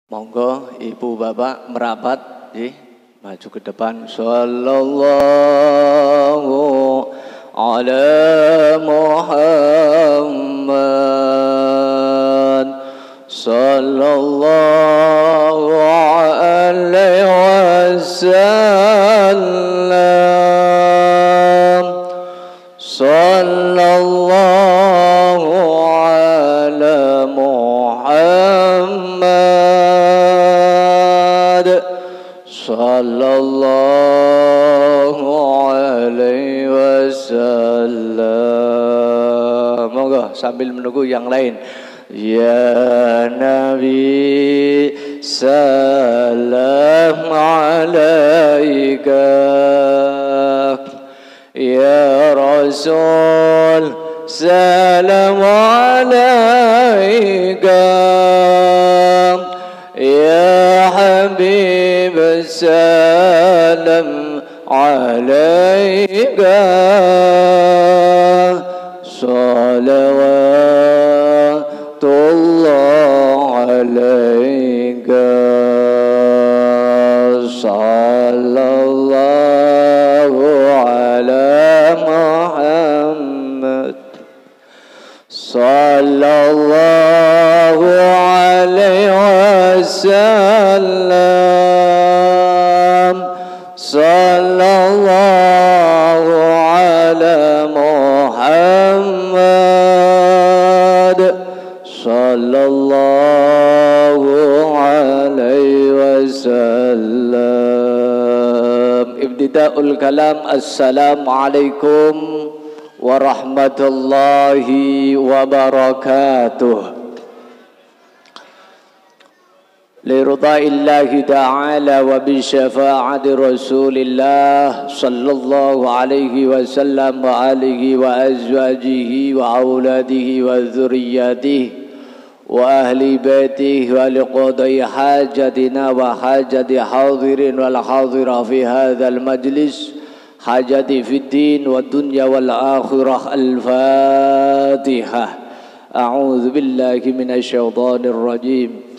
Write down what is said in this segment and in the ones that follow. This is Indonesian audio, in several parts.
Monggo ibu bapak merapat, maju ke depan. Sallallahu ala Muhammad, sallallahu alaihi wasallam, sallallahu ala Muhammad, sallallahu alaihi wasallam. Monggo sambil menunggu yang lain. Ya Nabi salam alaika, ya Rasul salam alaika, ya Habib salam alaika, salawatullah alaika, sallallahu ala Muhammad, sallallahu alaihi wasallam, sallallahu ala Muhammad, sallallahu alaihi wasallam. Ibtida'ul kalam. Assalamualaikum warahmatullahi wabarakatuh. Liridaillahi ta'ala wa bisyafa'ati Rasulillah sallallahu alaihi wasallam wa alihi wa azwajihi wa auladihi wa dzurriyyatihi wa ahli baitihi wa liqadai hajatina wa hajati hadirin wal hadira fi hadzal majlis, hajati fid din wa dunya wal akhirah. Al-Fatihah. A'udzu billahi minasy syaithanir rajim.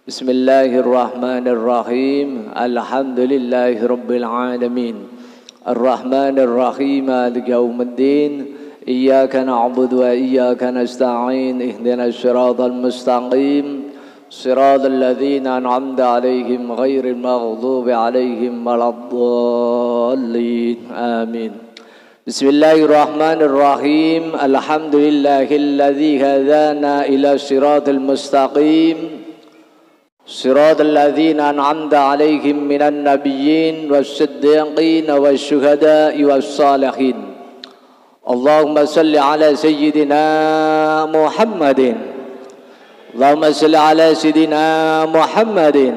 Bismillahirrahmanirrahim. Alhamdulillahi rabbil alamin. Arrahmanir rahim. Maliki yaumiddin. Iyyaka na'budu wa iyyaka nasta'in. Ihdinas siratal mustaqim. Siratal ladzina an'amta 'alaihim ghairil maghdubi 'alaihim waladdallin. Amin. Bismillahirrahmanirrahim. Alhamdulillahilladzi hadana ila siratal mustaqim. Siratal ladzina an'amta 'alaihim minan nabiyyin was-siddiqin wasyuhada'i was-salihin. Allahumma salli ala sayyidina Muhammadin. Allahumma salli ala sayyidina Muhammadin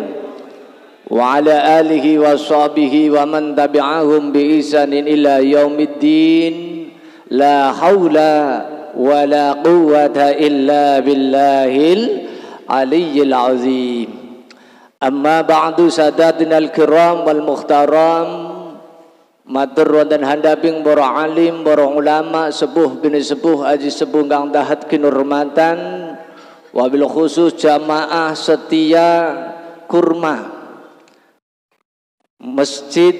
wa ala alihi wa sahbihi wa man tabi'ahum bi ihsanin ila yaumiddin. La haula wa la quwwata illa billahil aliyyil azim. Amma ba'du, sadatina al-kiram wal mukhtaram, matur dan handaping para alim, para ulama, sepuh bini sepuh, aji sepuh kang dahat kinurmatan, wabil khusus jamaah setia kurma Masjid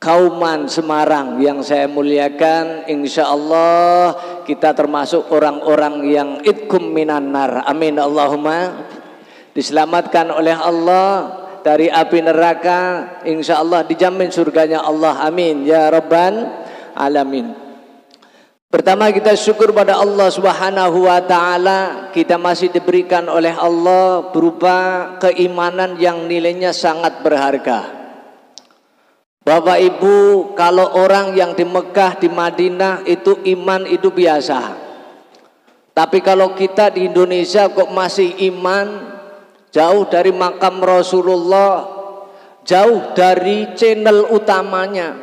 Kauman Semarang yang saya muliakan. Insya Allah kita termasuk orang-orang yang idkum minan nar. Amin Allahumma. Diselamatkan oleh Allah dari api neraka, insya Allah dijamin surganya Allah. Amin ya rabbal alamin. Pertama kita syukur pada Allah subhanahu wa ta'ala, kita masih diberikan oleh Allah berupa keimanan yang nilainya sangat berharga. Bapak Ibu, kalau orang yang di Mekah, di Madinah itu iman itu biasa. Tapi kalau kita di Indonesia kok masih iman, jauh dari makam Rasulullah, jauh dari channel utamanya,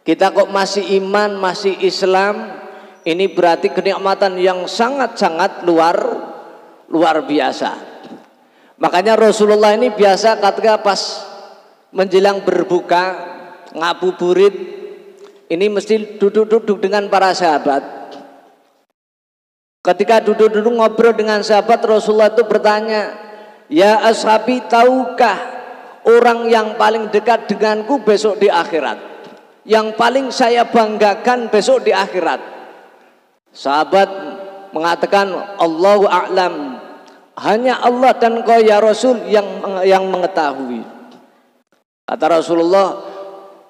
kita kok masih iman, masih Islam. Ini berarti kenikmatan yang sangat-sangat luar biasa. Makanya Rasulullah ini biasa ketika pas menjelang berbuka ngabuburit ini mesti duduk-duduk dengan para sahabat. Ketika duduk-duduk ngobrol dengan sahabat, Rasulullah itu bertanya, Ya ashabi, tahukah orang yang paling dekat denganku besok di akhirat, yang paling saya banggakan besok di akhirat? Sahabat mengatakan, Allahu a'lam, hanya Allah dan Engkau ya Rasul yang mengetahui. Kata Rasulullah,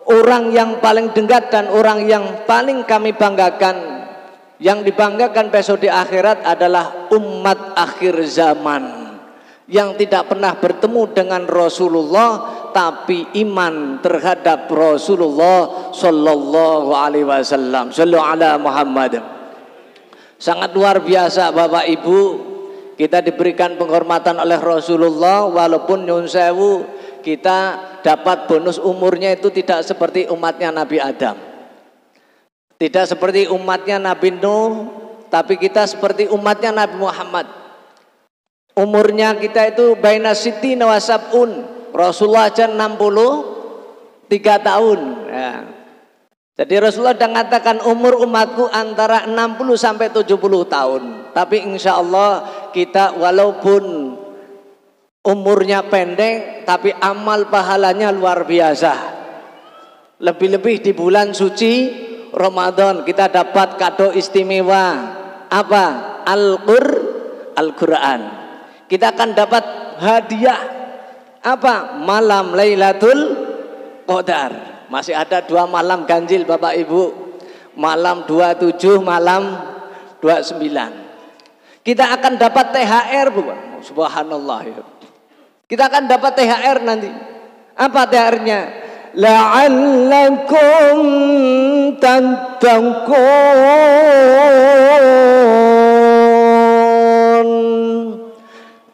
orang yang paling dekat dan orang yang paling kami banggakan, yang dibanggakan besok di akhirat adalah umat akhir zaman yang tidak pernah bertemu dengan Rasulullah tapi iman terhadap Rasulullah sallallahu alaihi wasallam. Shallu ala Muhammad. Sangat luar biasa Bapak Ibu, kita diberikan penghormatan oleh Rasulullah, walaupun nyun sewu kita dapat bonus umurnya itu tidak seperti umatnya Nabi Adam, tidak seperti umatnya Nabi Nuh, tapi kita seperti umatnya Nabi Muhammad. Umurnya kita itu baina sittina wa sab'un, Rasulullah aja 63 tahun ya. Jadi Rasulullah sudah mengatakan umur umatku antara 60 sampai 70 tahun. Tapi insya Allah kita walaupun umurnya pendek, tapi amal pahalanya luar biasa. Lebih-lebih di bulan suci Ramadan kita dapat kado istimewa. Apa? Al-Quran. Kita akan dapat hadiah apa? Malam Lailatul Qadar. Masih ada 2 malam ganjil Bapak Ibu, malam 27, malam 29. Kita akan dapat THR bukan? Subhanallah ya. Kita akan dapat THR nanti. Apa THR-nya? La'allakum tattaqun.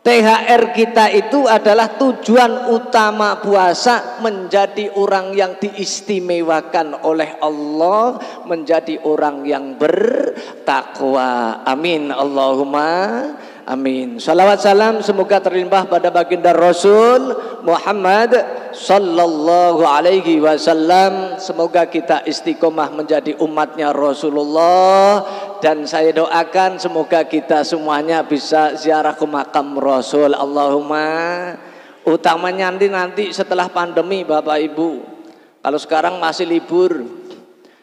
THR kita itu adalah tujuan utama puasa, menjadi orang yang diistimewakan oleh Allah, menjadi orang yang bertakwa. Amin Allahumma amin. Salawat salam semoga terlimpah pada baginda Rasul Muhammad sallallahu alaihi wasallam. Semoga kita istiqomah menjadi umatnya Rasulullah, dan saya doakan semoga kita semuanya bisa ziarah ke makam Rasul. Allahumma. Utamanya nanti setelah pandemi Bapak Ibu. Kalau sekarang masih libur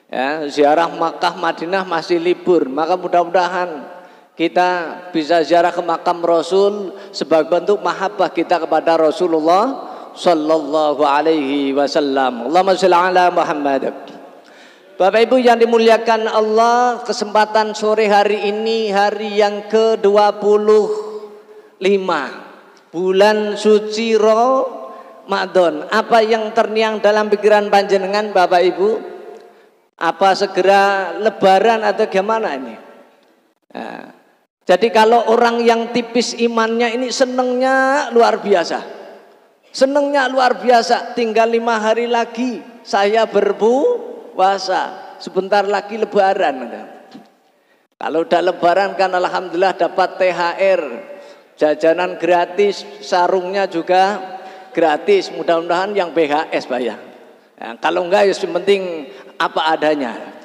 ya, ziarah Makkah Madinah masih libur, maka mudah-mudahan kita bisa ziarah ke makam Rasul sebagai bentuk mahabbah kita kepada Rasulullah sallallahu alaihi wasallam. Allahumma shalli ala Muhammad. Bapak Ibu yang dimuliakan Allah, kesempatan sore hari ini hari yang ke-25 bulan suci Ramadan. Apa yang terngiang dalam pikiran panjenengan Bapak Ibu? Apa segera lebaran atau gimana ini? Nah, jadi kalau orang yang tipis imannya ini senengnya luar biasa. Senengnya luar biasa, tinggal 5 hari lagi saya berpuasa, sebentar lagi lebaran. Kalau udah lebaran kan alhamdulillah dapat THR, jajanan gratis, sarungnya juga gratis. Mudah-mudahan yang BHS Pak ya. Kalau enggak ya penting apa adanya.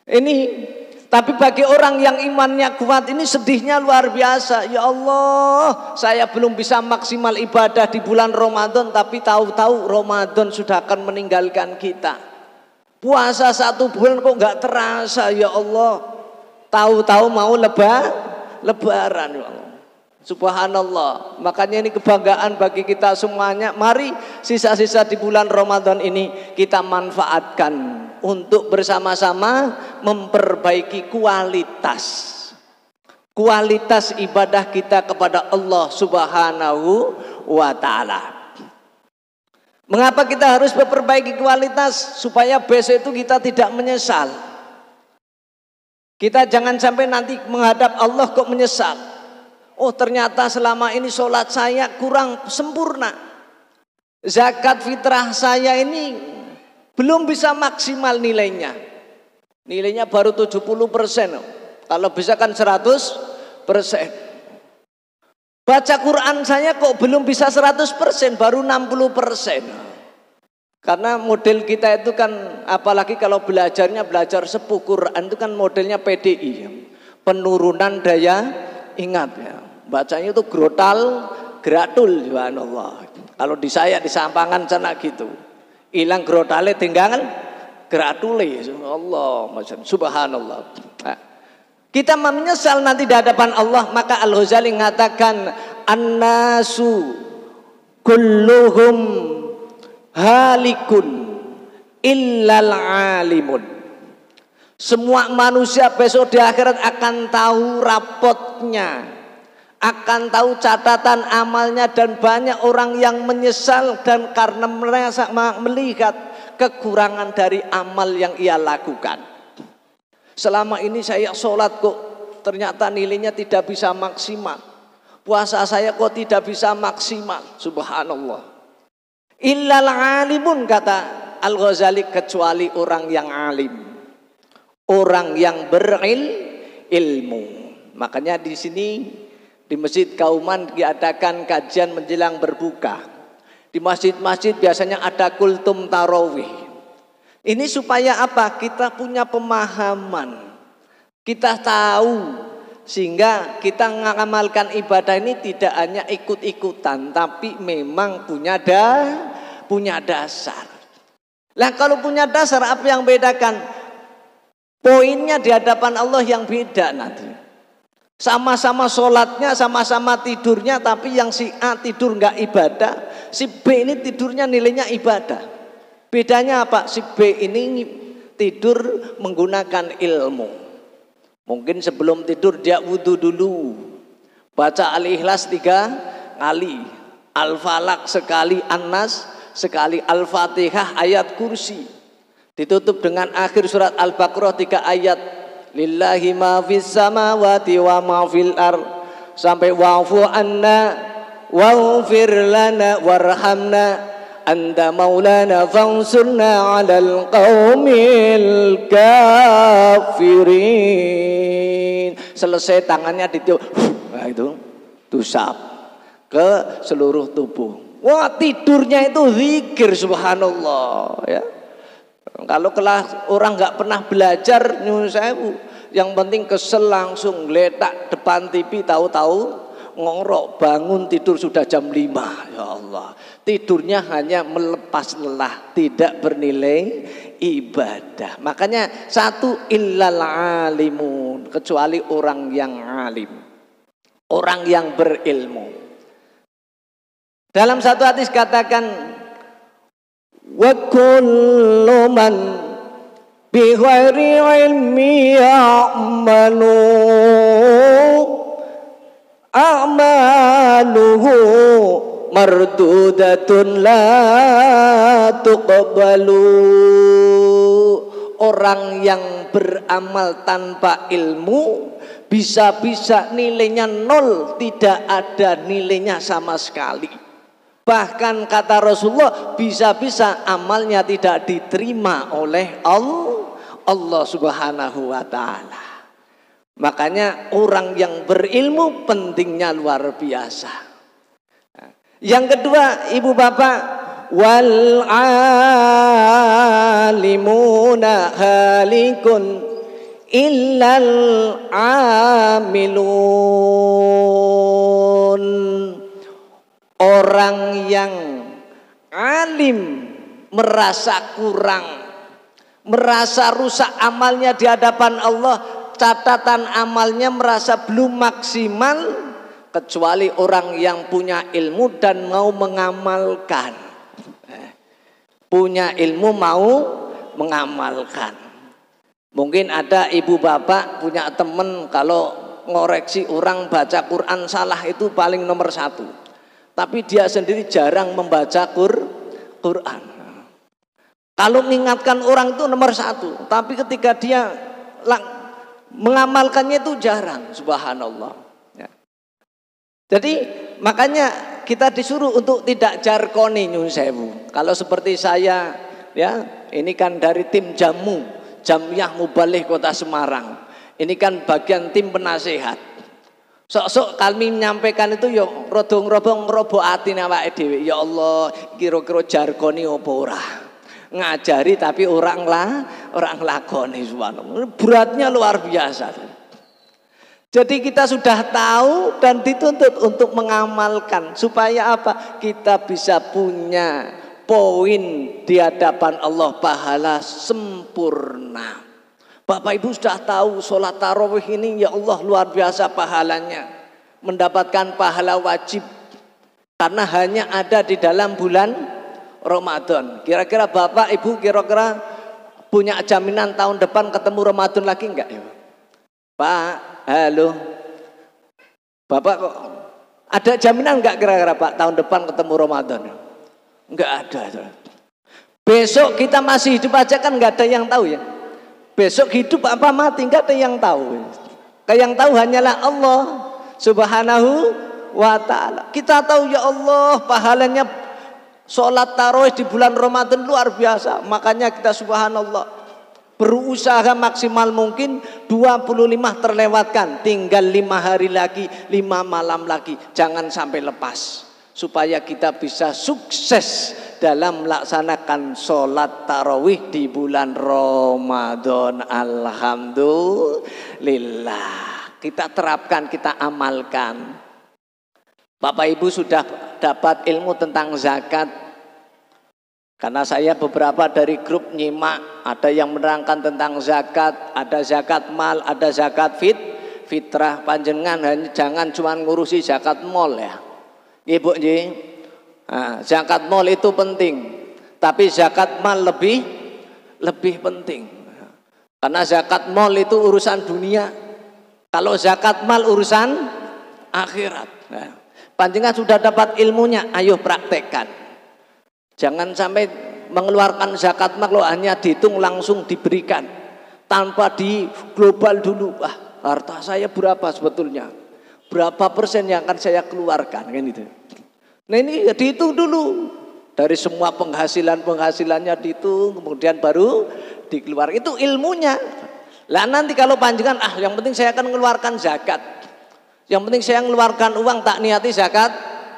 Ini tapi bagi orang yang imannya kuat ini sedihnya luar biasa. Ya Allah, saya belum bisa maksimal ibadah di bulan Ramadan, tapi tahu-tahu Ramadan sudah akan meninggalkan kita. Puasa 1 bulan kok nggak terasa ya Allah. Tahu-tahu mau lebaran ya Allah. Subhanallah. Makanya ini kebanggaan bagi kita semuanya. Mari sisa-sisa di bulan Ramadan ini kita manfaatkan untuk bersama-sama memperbaiki kualitas ibadah kita kepada Allah Subhanahu wa ta'ala. Mengapa kita harus memperbaiki kualitas? Supaya besok itu kita tidak menyesal. Kita jangan sampai nanti menghadap Allah kok menyesal. Oh ternyata selama ini sholat saya kurang sempurna, zakat fitrah saya ini belum bisa maksimal nilainya. Nilainya baru 70%. Kalau bisa kan 100%. Baca Quran saya kok belum bisa 100%, baru 60%. Karena model kita itu kan, apalagi kalau belajarnya belajar sepuh Quran itu kan modelnya PDI, penurunan daya ingat ya. Bacanya itu grotal Gratul, subhanallah. Kalau di saya di Sampangan sana gitu. Hilang grotale tinggal gratule. Allah, subhanallah. Nah, kita menyesal nanti di hadapan Allah. Maka Al-Ghazali mengatakan annasu kulluhum halikun illal alimun. Semua manusia besok di akhirat akan tahu rapotnya, akan tahu catatan amalnya, dan banyak orang yang menyesal dan karena merasa melihat kekurangan dari amal yang ia lakukan. Selama ini saya sholat kok ternyata nilainya tidak bisa maksimal. Puasa saya kok tidak bisa maksimal. Subhanallah. Illal alimun, kata Al-Ghazali, kecuali orang yang alim, orang yang berilmu. Makanya di sini di Masjid Kauman diadakan kajian menjelang berbuka. Di masjid-masjid biasanya ada kultum tarawih. Ini supaya apa? Kita punya pemahaman, kita tahu, sehingga kita mengamalkan ibadah ini tidak hanya ikut-ikutan, tapi memang punya dasar. Lah kalau punya dasar, apa yang bedakan? Poinnya di hadapan Allah yang beda nanti. Sama-sama sholatnya, sama-sama tidurnya, tapi yang si A tidur nggak ibadah, si B ini tidurnya nilainya ibadah. Bedanya apa? Si B ini tidur menggunakan ilmu. Mungkin sebelum tidur dia wudhu dulu, baca Al-Ikhlas 3 kali, Al-Falaq sekali, An-Nas sekali, Al-Fatihah ayat kursi, ditutup dengan akhir surat Al-Baqarah 3 ayat, lillahi ma fis samawati wa ma fil ar, sampai wa'fu anna waghfir lana warhamna anta maulana fansurna 'alal qaumil kafirin. Selesai tangannya ditiup, nah itu tusap ke seluruh tubuh. Wah, tidurnya itu zikir, subhanallah ya. Kalau kelas orang nggak pernah belajar, nyuwun sewu, yang penting kesel langsung geletak depan TV, tahu-tahu ngorok, bangun tidur sudah jam 5. Ya Allah, tidurnya hanya melepas lelah, tidak bernilai ibadah. Makanya satu, illal alimun, kecuali orang yang alim, orang yang berilmu. Dalam satu hadis katakan, wa kullu man bi ghairi ilmi ya'malu a'maluhu mardudatun la tuqbalu. Orang yang beramal tanpa ilmu bisa-bisa nilainya 0, tidak ada nilainya sama sekali. Bahkan kata Rasulullah, bisa-bisa amalnya tidak diterima oleh Allah Subhanahu wa ta'ala. Makanya orang yang berilmu pentingnya luar biasa. Yang kedua, ibu bapak, wal alimuna halikun illal amilun. Orang yang alim merasa kurang, merasa rusak amalnya di hadapan Allah, catatan amalnya merasa belum maksimal, kecuali orang yang punya ilmu dan mau mengamalkan. Punya ilmu mau mengamalkan. Mungkin ada ibu bapak punya teman, kalau ngoreksi orang baca Quran salah itu paling nomor 1. Tapi dia sendiri jarang membaca Quran. Kalau mengingatkan orang itu nomor 1, tapi ketika dia mengamalkannya itu jarang, subhanallah ya. Jadi makanya kita disuruh untuk tidak jarkoni, nyun sewu. Kalau seperti saya ya, ini kan dari tim jamu Jamiyah Muballigh Kota Semarang, ini kan bagian tim penasehat. Sok-sok kami menyampaikan itu ya rodong-rodong robo atine awake dhewe. Ya Allah, kira-kira jargone apa ora? Ngajari tapi orang lakoni, subhanallah. Beratnya luar biasa. Jadi kita sudah tahu dan dituntut untuk mengamalkan. Supaya apa? Kita bisa punya poin di hadapan Allah, pahala sempurna. Bapak Ibu sudah tahu sholat tarawih ini ya Allah luar biasa pahalanya. Mendapatkan pahala wajib. Karena hanya ada di dalam bulan Ramadan. Kira-kira Bapak Ibu kira-kira punya jaminan tahun depan ketemu Ramadan lagi enggak ya? Pak, halo. Bapak kok ada jaminan enggak kira-kira Pak tahun depan ketemu Ramadan? Enggak ada. Besok kita masih hidup aja kan enggak ada yang tahu ya. Besok hidup apa mati enggak ada yang tahu. Yang tahu hanyalah Allah Subhanahu wa ta'ala. Kita tahu ya Allah pahalanya sholat tarawih di bulan Ramadan luar biasa. Makanya kita subhanallah berusaha maksimal mungkin 25 terlewatkan. Tinggal 5 hari lagi, 5 malam lagi. Jangan sampai lepas. Supaya kita bisa sukses dalam melaksanakan sholat tarawih di bulan Ramadan. Alhamdulillah. Kita terapkan, kita amalkan. Bapak Ibu sudah dapat ilmu tentang zakat. Karena saya beberapa dari grup nyimak, ada yang menerangkan tentang zakat, ada zakat mal, ada zakat fitrah. Panjenengan jangan cuma ngurusi zakat mal ya. Ibu zakat mal itu penting, tapi zakat mal lebih penting. Karena zakat mal itu urusan dunia, kalau zakat mal urusan akhirat. Panjenengan sudah dapat ilmunya, ayo praktekkan. Jangan sampai mengeluarkan zakat mal hanya dihitung langsung diberikan tanpa di global dulu. Harta saya berapa sebetulnya? Berapa persen yang akan saya keluarkan kan itu. Nah ini dihitung dulu. Dari semua penghasilannya dihitung, kemudian baru dikeluarkan. Itu ilmunya. Lah nanti kalau panjenengan yang penting saya akan mengeluarkan zakat. Yang penting saya mengeluarkan uang tak niati zakat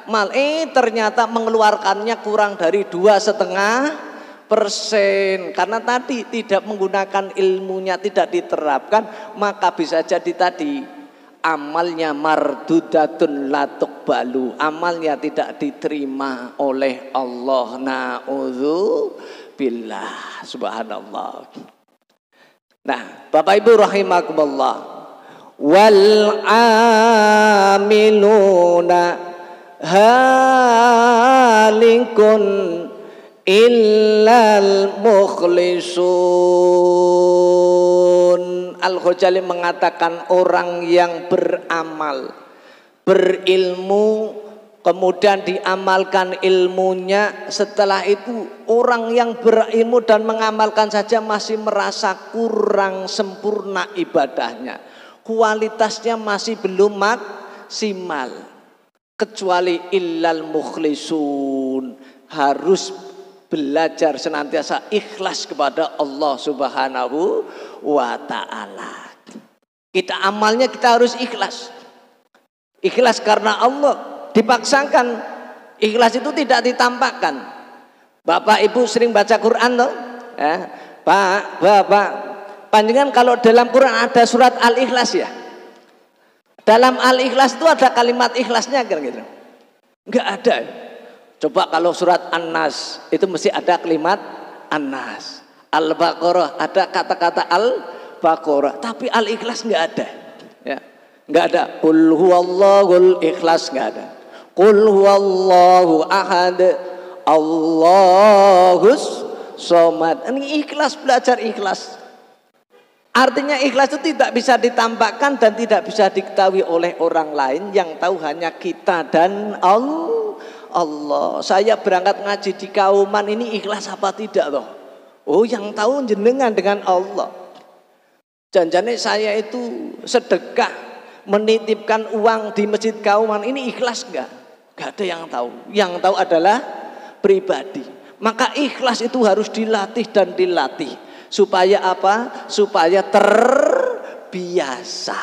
mal. Ternyata mengeluarkannya kurang dari 2,5%. Karena tadi tidak menggunakan ilmunya, tidak diterapkan, maka bisa jadi tadi amalnya mardudatun la tuqbalu. Amalnya tidak diterima oleh Allah. Na'udzubillah. Subhanallah. Nah, Bapak Ibu rahimakumullah. Wal amiluna halikun illal mukhlisun. Al-Ghazali mengatakan orang yang beramal, berilmu, kemudian diamalkan ilmunya, setelah itu orang yang berilmu dan mengamalkan saja masih merasa kurang sempurna ibadahnya, kualitasnya masih belum maksimal. Kecuali illal mukhlisun, harus belajar senantiasa ikhlas kepada Allah Subhanahu wa ta'ala. Kita amalnya kita harus ikhlas. Ikhlas karena Allah, dipaksakan. Ikhlas itu tidak ditampakkan. Bapak Ibu sering baca Quran loh. Pak, Bapak, panjenengan kalau dalam Quran ada surat Al-Ikhlas ya. Dalam Al-Ikhlas itu ada kalimat ikhlasnya kan gitu. Enggak ada. Coba kalau surat An-Nas itu mesti ada kalimat An-Nas. Al-Baqarah ada kata-kata Al-Baqarah, tapi Al-Ikhlas enggak ada. Ya. Enggak ada. Qul huwallahul ikhlas enggak ada. Qul huwallahu ahad. Allahus somad. Ini ikhlas, belajar ikhlas. Artinya ikhlas itu tidak bisa ditampakkan dan tidak bisa diketahui oleh orang lain. Yang tahu hanya kita dan Allah. Saya berangkat ngaji di Kauman ini ikhlas apa tidak loh? Oh, yang tahu jenengan dengan Allah. Janjane saya itu sedekah, menitipkan uang di Masjid Kauman ini ikhlas enggak? Enggak ada yang tahu. Yang tahu adalah pribadi. Maka ikhlas itu harus dilatih dan dilatih. Supaya apa? Supaya terbiasa.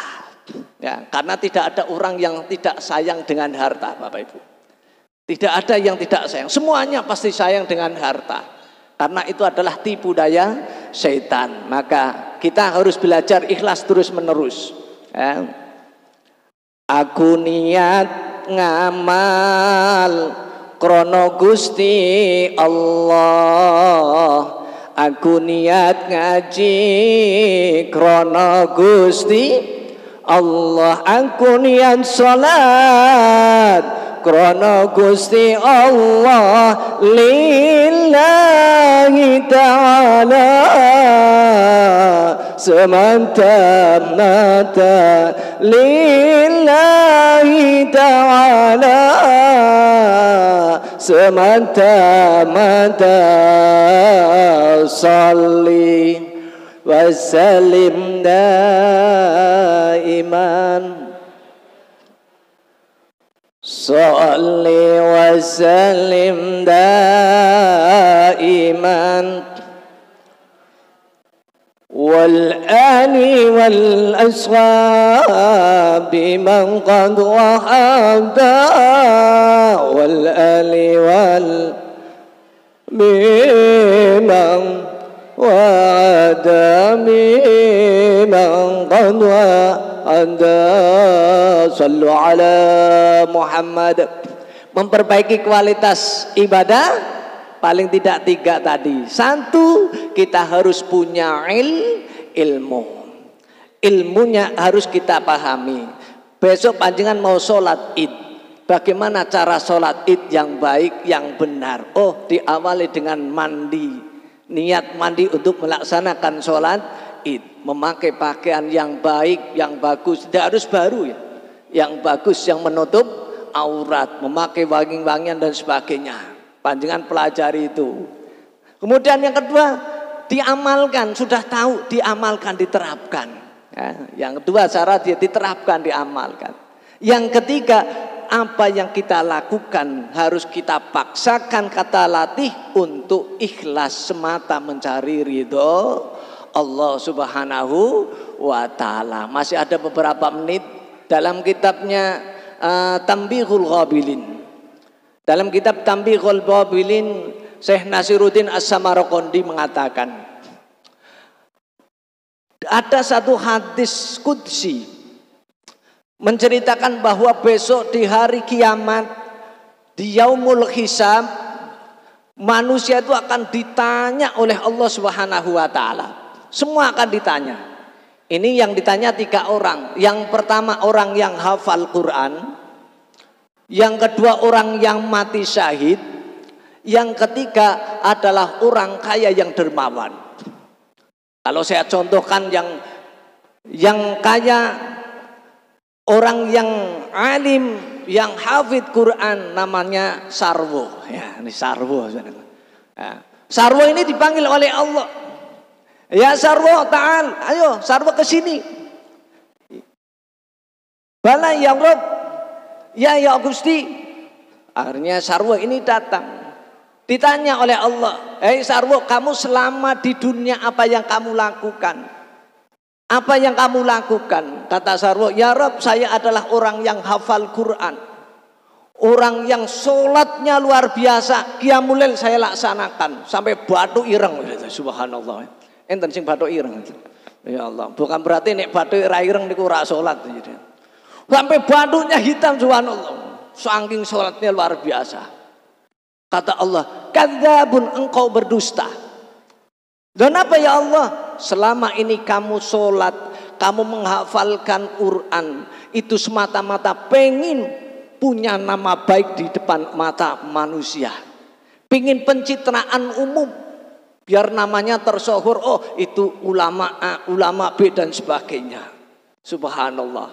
Ya, karena tidak ada orang yang tidak sayang dengan harta, Bapak Ibu. Tidak ada yang tidak sayang. Semuanya pasti sayang dengan harta. Karena itu adalah tipu daya syaitan. Maka kita harus belajar ikhlas terus menerus. Ya. Aku niat ngamal krono Gusti Allah. Aku niat ngaji krono Gusti Allah. Aku niat salat krono Gusti Allah. Lillahi ta'ala semata-mata. Lillahi ta'ala semata-mata. Salli wa sallim daiman. Salli wa sallim daiman. والآل والأصحاب من قد وحدا. والآل والممن وعدا ممن قد وحدا. Sallu ala Muhammad. Memperbaiki kualitas ibadah paling tidak 3 tadi. 1, kita harus punya ilmu. Ilmunya harus kita pahami. Besok panjenengan mau sholat id, bagaimana cara sholat id yang baik, yang benar? Oh, diawali dengan mandi. Niat mandi untuk melaksanakan sholat id. Memakai pakaian yang baik, yang bagus. Tidak harus baru ya. Yang bagus, yang menutup aurat. Memakai wangi-wangian dan sebagainya. Panjenengan pelajari itu. Kemudian yang kedua, diamalkan. Sudah tahu, diamalkan, diterapkan. Ya, yang kedua, cara dia diterapkan, diamalkan. Yang ketiga, apa yang kita lakukan harus kita paksakan, kata latih, untuk ikhlas semata mencari ridho Allah Subhanahu wa ta'ala. Masih ada beberapa menit dalam kitabnya Tambihul Ghabilin. Dalam kitab Tambihul Ghabilin, Syekh Nasiruddin As-Samarqandi mengatakan, ada satu hadis qudsi menceritakan bahwa besok di hari kiamat, di yaumul hisab, manusia itu akan ditanya oleh Allah Subhanahu wa ta'ala. Semua akan ditanya. Ini yang ditanya 3 orang. Yang pertama orang yang hafal Quran, yang kedua orang yang mati syahid, yang ketiga adalah orang kaya yang dermawan. Kalau saya contohkan yang kaya, orang yang alim, yang hafid Quran, namanya Sarwo. Ya, ini Sarwo. Ya. Sarwo ini dipanggil oleh Allah. Ya Sarwo, ta'al, ayo Sarwo ke sini. Bala ya Rob, ya Gusti. Akhirnya Sarwo ini datang. Ditanya oleh Allah, "Hei Sarwo, kamu selama di dunia apa yang kamu lakukan?" Apa yang kamu lakukan? Kata Sarwo, "Ya Rob, saya adalah orang yang hafal Quran. Orang yang sholatnya luar biasa. Qiyamul lail saya laksanakan sampai batu ireng." Subhanallah. Enten sing batu ireng. Ya Allah, bukan berarti nek batu ireng niku ora salat. Sampai batunya hitam, subhanallah. Saking sholatnya luar biasa. Kata Allah, "Kadzabun, engkau berdusta." Dan apa ya Allah? Selama ini kamu sholat, kamu menghafalkan Quran, itu semata-mata pengen punya nama baik di depan mata manusia. Pengen pencitraan umum, biar namanya tersohor. Oh, itu ulama A, ulama B dan sebagainya. Subhanallah.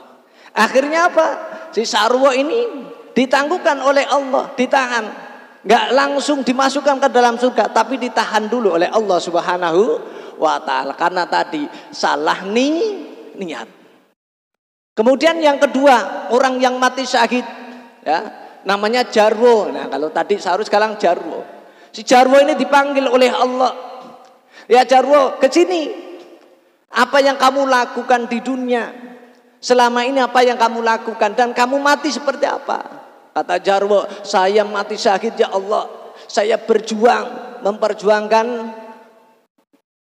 Akhirnya apa? Si Sarwo ini ditangguhkan oleh Allah, ditahan. Nggak langsung dimasukkan ke dalam surga, tapi ditahan dulu oleh Allah Subhanahu wa ta'ala. Karena tadi salah niat. Kemudian yang kedua, orang yang mati syahid, ya, namanya Jarwo. Nah, kalau tadi Sarwo, sekarang Jarwo. Si Jarwo ini dipanggil oleh Allah. "Ya Jarwo, ke sini. Apa yang kamu lakukan di dunia? Selama ini apa yang kamu lakukan dan kamu mati seperti apa?" Kata Jarwo, "Saya mati syahid ya Allah. Saya berjuang, memperjuangkan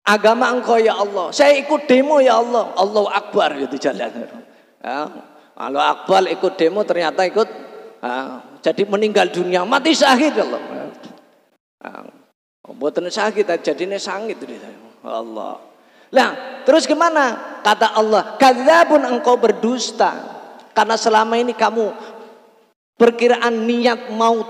agama Engkau ya Allah. Saya ikut demo ya Allah. Allahu Akbar," gitu jalan. Ya. Kalau Akbal ikut demo ternyata ikut jadi meninggal dunia, mati syahid Allah. Mboten syahid jadine sangit Allah. Lah, terus gimana? Kata Allah, kadzabun, engkau berdusta. Karena selama ini kamu perkiraan niat mau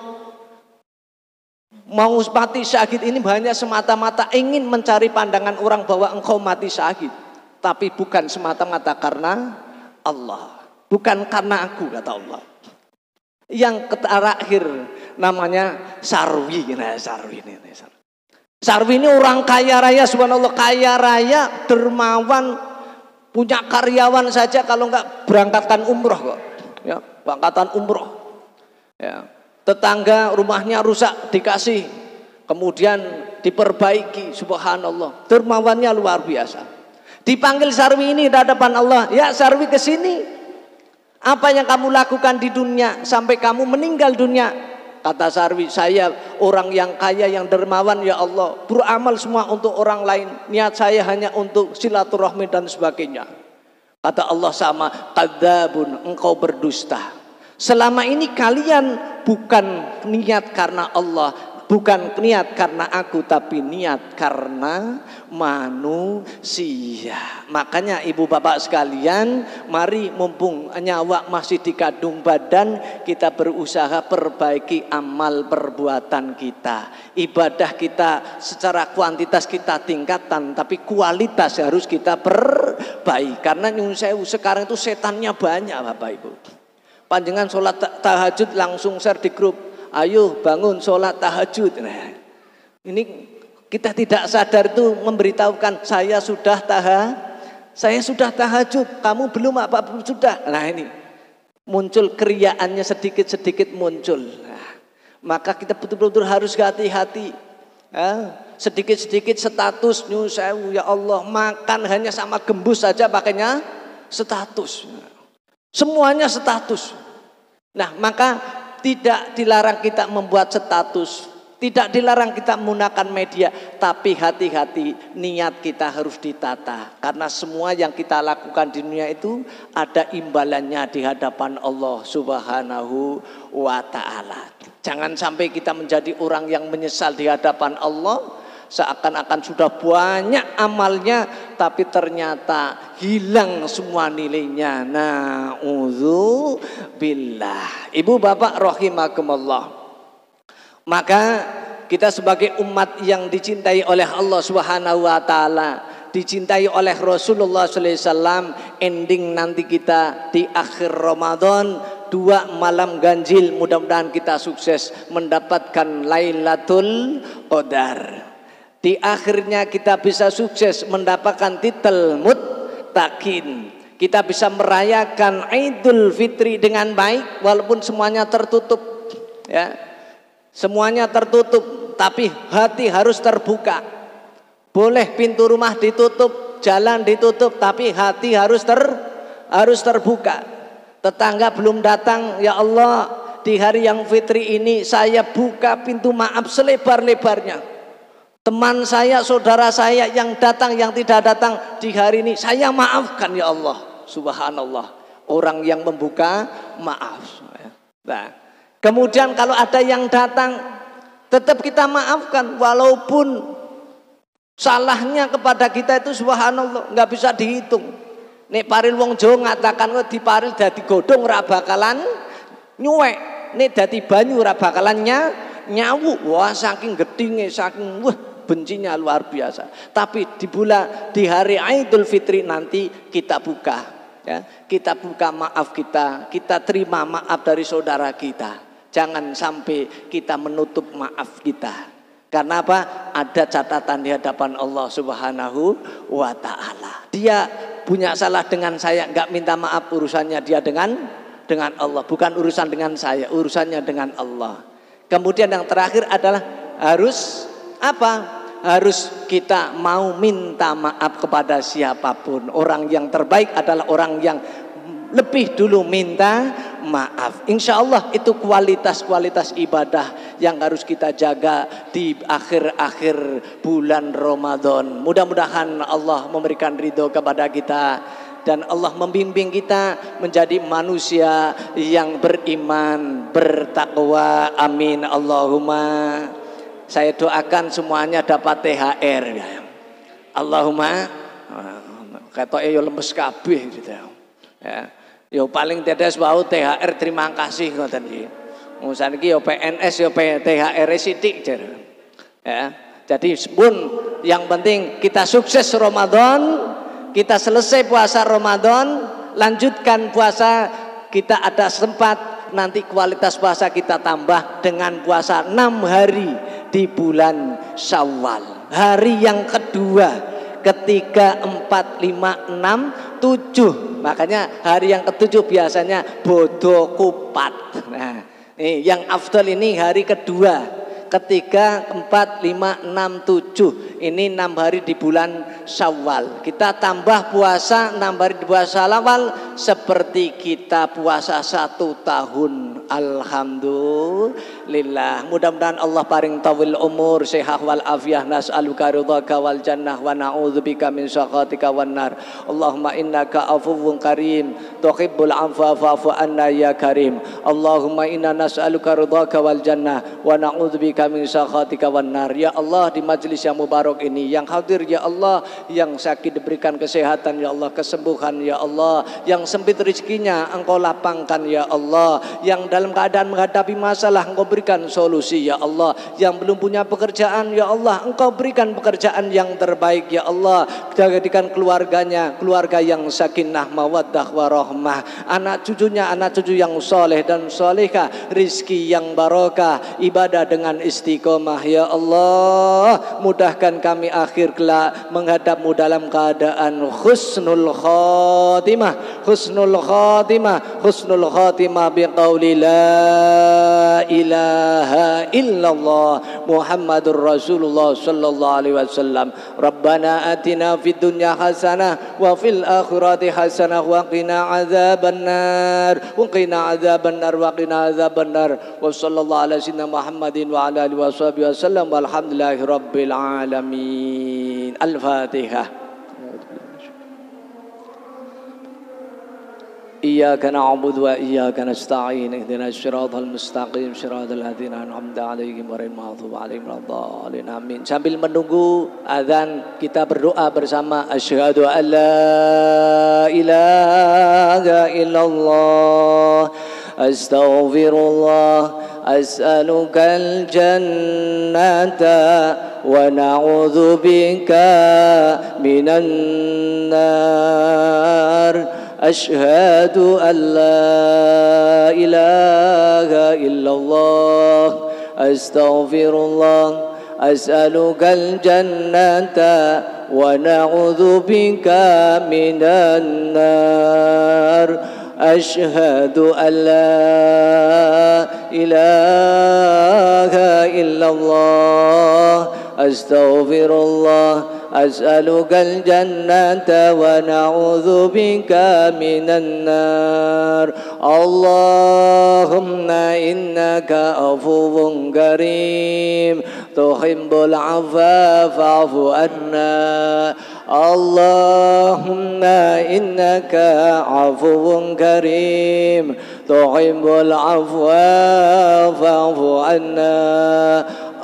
mati syahid ini hanya semata-mata ingin mencari pandangan orang bahwa engkau mati syahid. Tapi bukan semata-mata karena Allah, bukan karena aku, kata Allah. Yang terakhir namanya Sarwi. Nah, Sarwi ini orang kaya raya, subhanallah, kaya raya, dermawan, punya karyawan saja kalau enggak berangkatkan umroh kok. Ya, berangkatan umroh. Ya. Tetangga rumahnya rusak dikasih, kemudian diperbaiki, subhanallah. Dermawannya luar biasa. Dipanggil Sarwi ini di hadapan Allah, ya Sarwi ke sini. Apa yang kamu lakukan di dunia sampai kamu meninggal dunia? Kata Sarwi, saya orang yang kaya, yang dermawan ya Allah, beramal semua untuk orang lain. Niat saya hanya untuk silaturahmi dan sebagainya. Kata Allah sama, kadzabun, engkau berdusta. Selama ini kalian bukan niat karena Allah, bukan niat karena aku, tapi niat karena manusia. Makanya ibu bapak sekalian, mari mumpung nyawa masih di kandung badan, kita berusaha perbaiki amal perbuatan kita. Ibadah kita secara kuantitas kita tingkatkan, tapi kualitas harus kita perbaiki. Karena nyun sewu sekarang itu setannya banyak bapak ibu. Panjenengan sholat tahajud langsung share di grup, ayo bangun sholat tahajud. Nah, ini kita tidak sadar itu memberitahukan saya sudah tahajud, kamu belum apa sudah. Nah ini muncul keriaannya sedikit-sedikit muncul. Nah, maka kita betul-betul harus hati-hati. Sedikit-sedikit status nyusewu ya Allah, makan hanya sama gembus saja pakainya status. Semuanya status. Nah, maka tidak dilarang kita membuat status, tidak dilarang kita menggunakan media, tapi hati-hati, niat kita harus ditata. Karena semua yang kita lakukan di dunia itu ada imbalannya di hadapan Allah Subhanahu wa ta'ala. Jangan sampai kita menjadi orang yang menyesal di hadapan Allah, seakan-akan sudah banyak amalnya tapi ternyata hilang semua nilainya. Na'udzubillah. Ibu bapak rahimakumullah. Maka kita sebagai umat yang dicintai oleh Allah Subhanahu wa taala, dicintai oleh Rasulullah sallallahu alaihi wasallam, ending nanti kita di akhir Ramadan 2 malam ganjil, mudah-mudahan kita sukses mendapatkan Lailatul Qadar. Di akhirnya kita bisa sukses mendapatkan titel muttaqin. Kita bisa merayakan Idul Fitri dengan baik walaupun semuanya tertutup, ya. Semuanya tertutup, tapi hati harus terbuka. Boleh pintu rumah ditutup, jalan ditutup, tapi hati harus terbuka. Tetangga belum datang, ya Allah, di hari yang fitri ini saya buka pintu maaf selebar-lebarnya. Teman saya, saudara saya yang datang, yang tidak datang di hari ini, saya maafkan ya Allah. Subhanallah. Orang yang membuka maaf. Nah, kemudian kalau ada yang datang, tetap kita maafkan. Walaupun salahnya kepada kita itu subhanallah, nggak bisa dihitung. Nek paril wong Jawa ngatakan kok diparil dadi godhong ora bakalan nyuwek. Nek dadi banyu ora bakalan nyawu. Wah saking gedinge, saking bencinya luar biasa. Tapi di hari Idul Fitri nanti kita buka, ya, kita buka maaf kita terima maaf dari saudara kita. Jangan sampai kita menutup maaf kita. Karena apa? Ada catatan di hadapan Allah Subhanahu wa ta'ala. Dia punya salah dengan saya, nggak minta maaf, urusannya dia dengan Allah, bukan urusan dengan saya, urusannya dengan Allah. Kemudian yang terakhir adalah harus apa? Harus kita mau minta maaf kepada siapapun. Orang yang terbaik adalah orang yang lebih dulu minta maaf. Insya Allah itu kualitas ibadah yang harus kita jaga di akhir-akhir bulan Ramadan. Mudah-mudahan Allah memberikan ridho kepada kita. dan Allah membimbing kita menjadi manusia yang beriman, bertakwa. Amin Allahumma. Saya doakan semuanya dapat THR ya. Allahumma. Ketoke yo lemes kabeh gitu ya. Yo paling tetes wau THR terima kasih ngoten iki. Musan iki yo PNS yo THR sithik jar. Ya. Jadi pun yang penting kita sukses Ramadan, kita selesai puasa Ramadan, lanjutkan puasa, kita ada sempat nanti kualitas puasa kita tambah dengan puasa 6 hari di bulan Syawal. Hari yang kedua, ketiga, 4, 5, 6, 7. Makanya hari yang ketujuh biasanya bodo kupat. Nah, nih yang afdal ini hari kedua. Ketiga, 4, 5, 6, 7. Ini 6 hari di bulan Syawal. Kita tambah puasa 6 hari di bulan Syawal seperti kita puasa 1 tahun. Alhamdulillah. Mudah-mudahan Allah paring tawil umur, sehat wal afiyah, nas'aluka ridhaka wal jannah wa na'udzubika min syaqatika wan nar. Allahumma innaka afuwwun karim, tuhibbul afwa fa'fu anna ya karim. Allahumma inna nas'aluka ridhaka wal jannah wa na'udzubika min syaqatika wan nar. Ya Allah, di majelis yang mubarak ini yang hadir ya Allah, yang sakit diberikan kesehatan ya Allah, kesembuhan ya Allah, yang sempit rezekinya Engkau lapangkan ya Allah, yang dalam keadaan menghadapi masalah Engkau berikan solusi ya Allah, yang belum punya pekerjaan ya Allah Engkau berikan pekerjaan yang terbaik ya Allah, jadikan keluarganya keluarga yang sakinah mawaddah warahmah, anak cucunya anak cucu yang soleh dan solehah, rizki yang barokah, ibadah dengan istiqomah ya Allah. Mudahkan kami akhir kelak menghadapmu dalam keadaan husnul khatimah, husnul khatimah, husnul khatimah biqauli la ilaha illallah Muhammadur Rasulullah sallallahu alaihi wasallam. Rabbana atina fid dunya hasanah wa fil akhirati hasanah wa qina adzabannar wa qina adzabannar wa qina adzabannar. Wa sallallahu ala sayyidina Muhammadin wa ala alihi washabihi wasallam walhamdulillahi rabbil alamin. Al-Fatihah. إياك نعبد وإياك نستعين اهدنا الصراط المستقيم صراط الذين أنعمت عليهم غير المغضوب عليهم ولا الضالين آمين. Sambil menunggu azan kita berdoa bersama. Asyhadu an la ilaha illallah astaghfirullah as'alukal jannata wa na'udzu bika minan nar. أشهد أن لا إله إلا الله أستغفر الله أسألك الجنة ونعوذ بك من النار. أشهد أن لا إله إلا الله أستغفر الله أسألك الجنة ونعوذ بك من النار. اللهم إنك عفو كريم تحب العفو فاعف عنا. اللهم إنك عفو كريم تحب العفو فاعف عنا.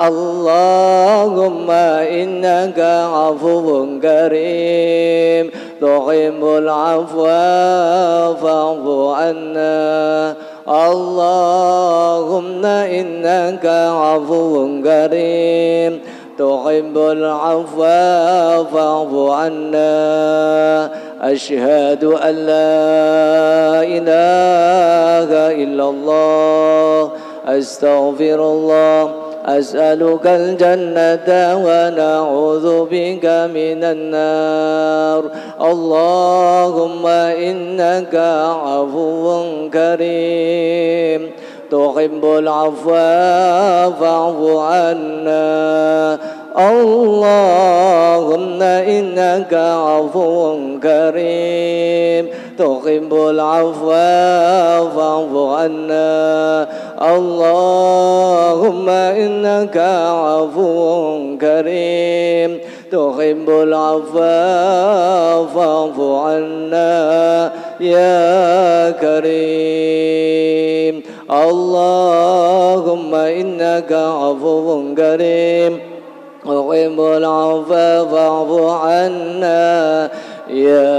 اللهم إنك عفو كريم تحب العفو فاعف عنا. اللهم إنك عفو كريم تحب العفو فاعف عنا. أشهد أن لا إله إلا الله أستغفر الله أسألك الجنة ونعوذ بك من النار. اللهم إنك عفو كريم تحب العفو فاعف عنا. اللهم إنك عفو كريم تحب العفو فاعف عنا. اللهم إنك عفو كريم tuhibbul afwa fa'fu anna ya karim. Allahumma innaka afuwun karim tuhibbul afwa fa'fu anna ya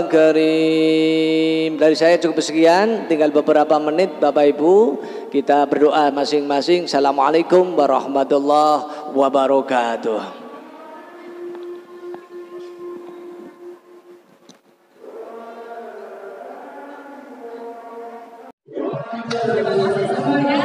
karim. Dari saya cukup sekian, tinggal beberapa menit Bapak Ibu kita berdoa masing-masing. Assalamualaikum warahmatullahi wabarakatuh. Terima kasih.